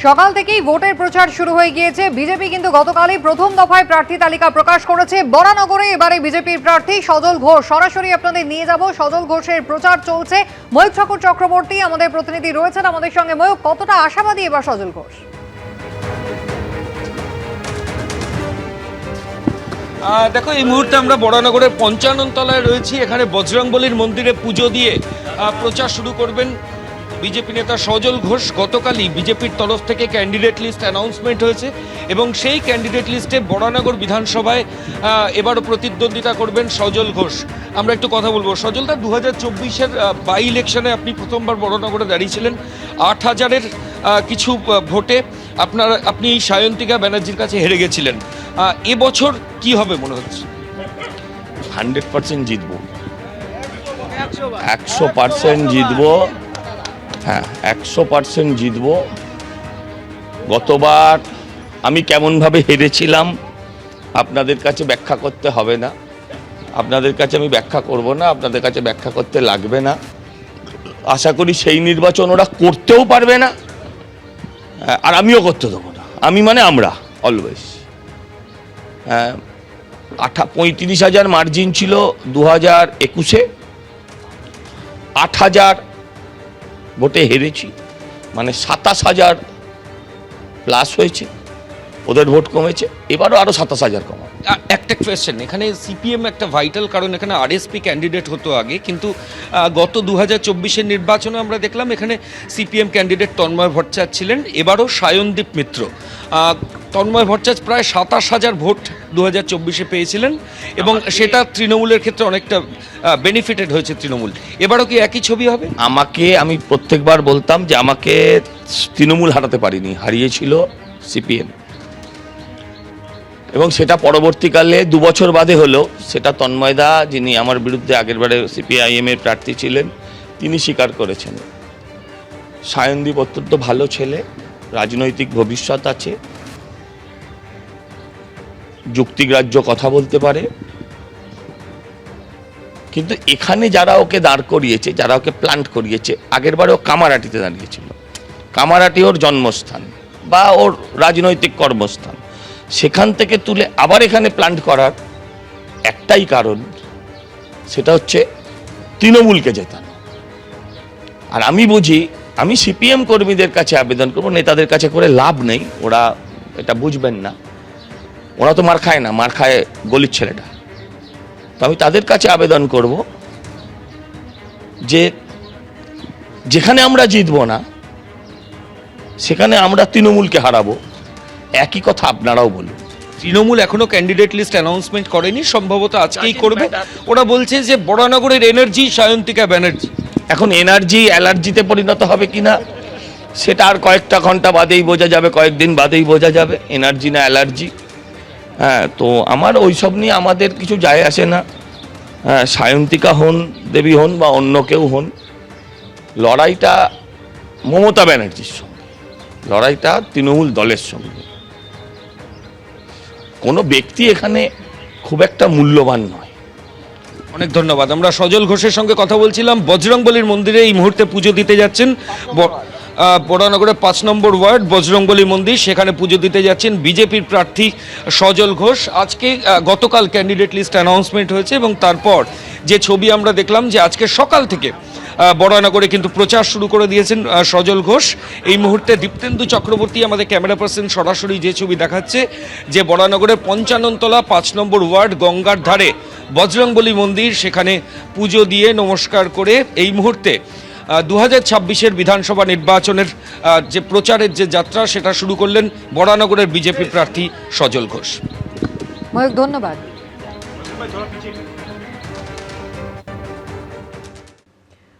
সকাল থেকেই ভোটের প্রচার শুরু হয়ে গিয়েছে। বিজেপি কিন্তু গতকালই প্রথম দফায় প্রার্থী তালিকা প্রকাশ করেছে। বরানগরে এবারে বিজেপির প্রার্থী সজল ঘোষ। সরাসরি আপনাদের নিয়ে যাব, সজল ঘোষের প্রচার চলছে। ময়ূক ঠাকুর চক্রবর্তী আমাদের প্রতিনিধি রয়েছেন আমাদের সঙ্গে। ময়ূক, কতটা আশাবাদী এবার সজল ঘোষ? দেখো, এই মুহূর্তে আমরা বরানগরের ৫৫ তলায় রয়েছি। এখানে বজরংবলীর মন্দিরে পুজো দিয়ে প্রচার শুরু করবেন বিজেপি নেতা সজল ঘোষ। গতকালই বিজেপির তরফ থেকে ক্যান্ডিডেট লিস্ট অ্যানাউন্সমেন্ট হয়েছে এবং সেই ক্যান্ডিডেট লিস্টে বরানগর বিধানসভায় এবারও প্রতিদ্বন্দ্বিতা করবেন সজল ঘোষ। আমরা একটু কথা বলবো। সজলদা, ২০২৪-এর বাই ইলেকশনে আপনি প্রথমবার বরানগরে দাঁড়িয়েছিলেন ৮,০০০-এর কিছু ভোটে। আপনি সায়ন্তিকা ব্যানার্জির কাছে হেরে গেছিলেন। এবছর কি হবে মনে হচ্ছে? 100% জিতবো, 100% জিতবো। হ্যাঁ, 100% জিতবো। গতবার আমি কেমনভাবে হেরেছিলাম আপনাদের কাছে ব্যাখ্যা করতে হবে না, আপনাদের কাছে আমি ব্যাখ্যা করব না, আপনাদের কাছে ব্যাখ্যা করতে লাগবে না। আশা করি সেই নির্বাচন ওরা করতেও পারবে না, আর আমিও করতে দেবো না। আমি মানে আমরা অলওয়েজ। 35,000 মার্জিন ছিল 2021-এ, 8,000 ভোটে হেরেছি, মানে 27,000 প্লাস হয়েছে। ওদের ভোট কমেছে, এবারও আরও 27,000 কমা। একটা কোয়েশ্চেন, এখানে সিপিএম একটা ভাইটাল, কারণ এখানে আরএসপি ক্যান্ডিডেট হতো আগে, কিন্তু গত 2024-এর নির্বাচনে আমরা দেখলাম এখানে সিপিএম ক্যান্ডিডেট তন্ময় ভট্টাচার্য ছিলেন, এবারও সায়নদীপ মিত্র। তন্ময় ভট্টাচার্য প্রায় 27,000 ভোট 2024-এ পেয়েছিলেন এবং সেটা তৃণমূলের ক্ষেত্রে অনেকটা বেনিফিটেড হয়েছে তৃণমূল। এবারও কি একই ছবি হবে? আমি প্রত্যেকবার বলতাম যে আমাকে তৃণমূল হারাতে পারিনি, হারিয়েছিল সিপিএম। এবং সেটা পরবর্তীকালে 2 বছর বাদে হলো, সেটা তন্ময়দা, যিনি আমার বিরুদ্ধে আগেরবারে সিপিআইএমের প্রার্থী ছিলেন, তিনি স্বীকার করেছেন। সায়নদীপ অত্যন্ত ভালো ছেলে, রাজনৈতিক ভবিষ্যৎ আছে, যুক্তিগ্রাহ্য কথা বলতে পারে। কিন্তু এখানে যারা ওকে দাঁড় করিয়েছে, যারা ওকে প্ল্যান্ট করিয়েছে, আগেরবারে ও কামারহাটিতে দাঁড়িয়েছিল। কামারহাটি ওর জন্মস্থান বা ওর রাজনৈতিক কর্মস্থান। সেখান থেকে তুলে আবার এখানে প্ল্যান্ট করার একটাই কারণ, সেটা হচ্ছে তৃণমূলকে জেতানো। আর আমি বুঝি, আমি সিপিএম কর্মীদের কাছে আবেদন করবো, নেতাদের কাছে করে লাভ নেই, ওরা এটা বুঝবেন না। ওরা তো মার খায় না, মার খায় গলির ছেলেটা। তো আমি তাদের কাছে আবেদন করব যে যেখানে আমরা জিতবো না, সেখানে আমরা তৃণমূলকে হারাবো। একই কথা আপনারাও বলুন। তৃণমূল এখনো ক্যান্ডিডেট লিস্ট অ্যানাউন্সমেন্ট করেনি, সম্ভবত আজকেই করবে। ওরা বলছে যে বরানগরের এনার্জি সায়ন্তিকা ব্যানার্জি। এখন এনার্জি অ্যালার্জিতে পরিণত হবে কিনা সেটা আর কয়েকটা ঘন্টা বাদেই বোঝা যাবে, কয়েকদিন বাদেই বোঝা যাবে এনার্জি না অ্যালার্জি। হ্যাঁ, তো আমার ওইসব নিয়ে আমাদের কিছু যায় আসে না। হ্যাঁ, সায়ন্তিকা হন, দেবী হন বা অন্য কেউ হন, লড়াইটা মমতা ব্যানার্জির সঙ্গে, লড়াইটা তৃণমূল দলের সঙ্গে। কোনো ব্যক্তি এখানে খুব একটা মূল্যবান নয়। অনেক ধন্যবাদ। আমরা সজল ঘোষের সঙ্গে কথা বলছিলাম। বজরংবলীর মন্দিরে এই মুহূর্তে পুজো দিতে যাচ্ছেন। বরানগরের 5 নম্বর ওয়ার্ড বজরংবলী মন্দির, সেখানে পুজো দিতে যাচ্ছেন বিজেপির প্রার্থী সজল ঘোষ। আজকে গতকাল ক্যান্ডিডেট লিস্ট অ্যানাউন্সমেন্ট হয়েছে এবং তারপর যে ছবি আমরা দেখলাম যে আজকে সকাল থেকে বরানগরে কিন্তু প্রচার শুরু করে দিয়েছেন সজল ঘোষ। এই মুহূর্তে দীপ্তেন্দু চক্রবর্তী আমাদের ক্যামেরা পার্সন সরাসরি যে ছবি দেখাচ্ছে যে বরানগরের ৫৫ তলা 5 নম্বর ওয়ার্ড গঙ্গার ধারে বজরংবলী মন্দির, সেখানে পুজো দিয়ে নমস্কার করে এই মুহূর্তে 2026-এর বিধানসভা নির্বাচনের যে প্রচারের যে যাত্রা, সেটা শুরু করলেন বরানগরের বিজেপি প্রার্থী সজল ঘোষ। ময়ূক, ধন্যবাদ।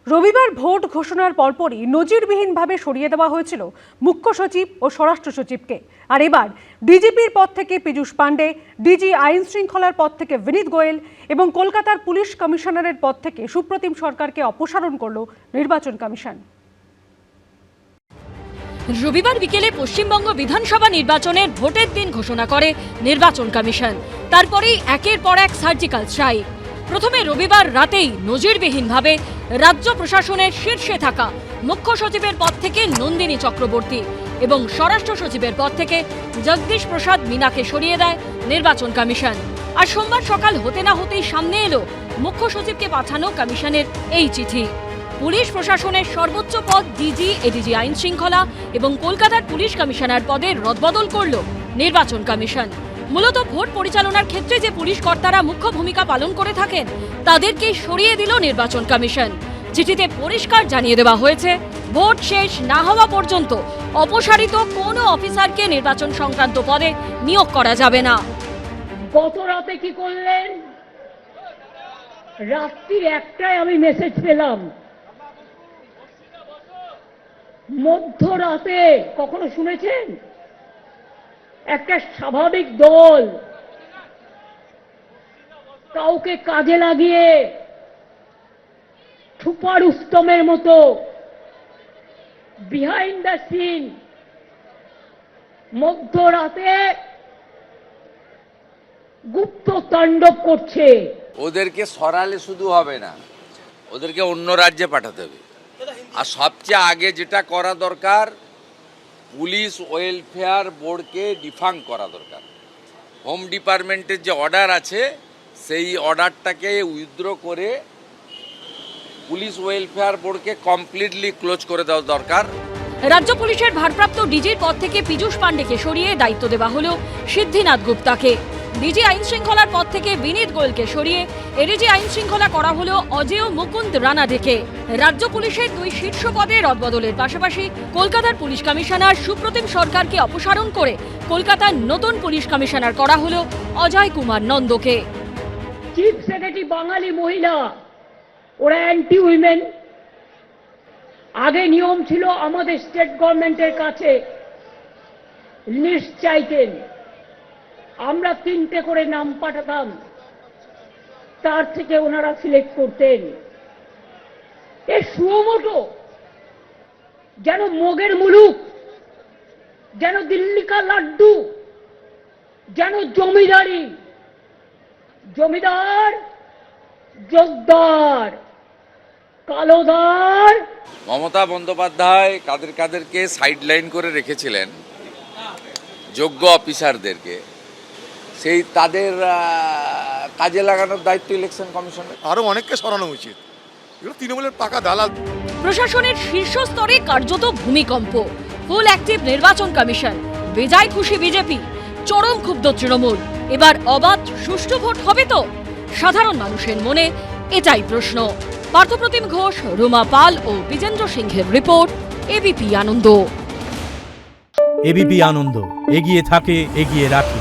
রবিবার ভোট ঘোষণার পরপরই নজিরবিহীনভাবে সরিয়ে দেওয়া হয়েছিল মুখ্য সচিব ও স্বরাষ্ট্র সচিবকে। আর এবার ডিজিপির পদ থেকে পীযূষ পাণ্ডে, ডিজি আইন শৃঙ্খলার পদ থেকে বিনীত গোয়েল এবং কলকাতার পুলিশ কমিশনারের পদ থেকে সুপ্রতিম সরকারকে অপসারণ করল নির্বাচন কমিশন। রবিবার বিকেলে পশ্চিমবঙ্গ বিধানসভা নির্বাচনের ভোটের দিন ঘোষণা করে নির্বাচন কমিশন। তারপরেই একের পর এক সার্জিক্যাল স্ট্রাইক। প্রথমে রবিবার রাতেই নজিরবিহীনভাবে রাজ্য প্রশাসনের শীর্ষে থাকা মুখ্য সচিবের পদ থেকে নন্দিনী চক্রবর্তী, এবং স্বরাষ্ট্র সচিবের পদ থেকে জগদীশ প্রসাদ মীনাকে সরিয়ে দেয় নির্বাচন কমিশন। আর সোমবার সকাল হতে না হতেই সামনে এলো মুখ্য সচিবকে পাঠানো কমিশনের এই চিঠি। পুলিশ প্রশাসনের সর্বোচ্চ পদ ডিজি, এডিজি আইন শৃঙ্খলা এবং কলকাতার পুলিশ কমিশনার পদে রদবদল করল নির্বাচন কমিশন। মূলত ভোট পরিচালনার ক্ষেত্রে যে পুলিশ কর্তারা মুখ্য ভূমিকা পালন করে থাকেন তাদেরকেই সরিয়ে দিল নির্বাচন কমিশন। চিঠিতে পরিষ্কার জানিয়ে দেওয়া হয়েছে, ভোট শেষ না হওয়া পর্যন্ত অপসারিত কোনো অফিসারকে নির্বাচন সংক্রান্ত পদে নিয়োগ করা যাবে না। গত রাতে কি করলেন? রাত্রির 1টায় আমি মেসেজ পেলাম, মধ্যরাতে কখনো শুনেছেন একটা স্বাভাবিক দল কাউকে কাজে লাগিয়ে ঠুপা রুস্তমের মতো বিহাইন্ড দ্য সিন মধ্যরাতে গুপ্ত তাণ্ডব করছে? ওদেরকে সরালে শুধু হবে না, ওদেরকে অন্য রাজ্যে পাঠাতে হবে। আর সবচেয়ে আগে যেটা করা দরকার, পুলিশ ওয়েলফেয়ার বোর্ডকে ডিফাঙ্ক করা দরকার। হোম ডিপার্টমেন্টের যে অর্ডার আছে সেই অর্ডারটাকে উইথড্র করে পুলিশ ওয়েলফেয়ার বোর্ডকে কমপ্লিটলি ক্লোজ করে দেওয়া দরকার। রাজ্য পুলিশের ভারপ্রাপ্ত ডিজির পদ থেকে পীযূষ পান্ডেকে সরিয়ে দায়িত্ব দেওয়া হলো সিদ্ধিনাথ গুপ্তাকে। ডিজি আইন শৃঙ্খলার পদ থেকে বিনীত গোয়েলকে সরিয়ে এডিজি আইন শৃঙ্খলা করা হলো অজেয় মুকুন্দ রানাডেকে। রাজ্য পুলিশের 2 শীর্ষ পদে রদবদলের পাশাপাশি কলকাতার পুলিশ কমিশনার সুপ্রতিম সরকারকে অপসারণ করে কলকাতার নতুন পুলিশ কমিশনার করা হলো অজয় কুমার নন্দকে। চিফ সেক্রেটারি বাঙালি মহিলা, ওরা অ্যান্টি উইমেন। আগে নিয়ম ছিল আমাদের স্টেট গভর্নমেন্টের কাছে লিস্ট চাইতেন, আমরা 3টে করে নাম পাঠাতাম, তার থেকে ওনারা সিলেক্ট করতেন। এ সুমোটো যেন মগের মুলুক, যেন দিল্লি কা লাড্ডু, যেন জমিদারি, জমিদার জোকদার, কালোদার। মমতা বন্দ্যোপাধ্যায় কাদেরকে সাইডলাইন করে রেখেছিলেন, যোগ্য অফিসারদেরকে, সেই তাদের কাজে লাগানোর দায়িত্ব ইলেকশন কমিশনের। আরো অনেককে সরানো উচিত, এগুলো তৃণমূলের পাকা দালাল। প্রশাসনের শীর্ষ স্তরে কার্যত ভূমিকম্প। ফুল অ্যাক্টিভ নির্বাচন কমিশন, বেজায় খুশি বিজেপি, চরম ক্ষুব্ধ তৃণমূল। এবার অবাধ সুষ্ঠু ভোট হবে তো? সাধারণ মানুষের মনে এটাই প্রশ্ন। পার্থপ্রতিম ঘোষ, রুমা পাল ও বিজেন্দ্র সিংহের রিপোর্ট, এবিপি আনন্দ। এবিপি আনন্দ, এগিয়ে থাকে, এগিয়ে রাখে।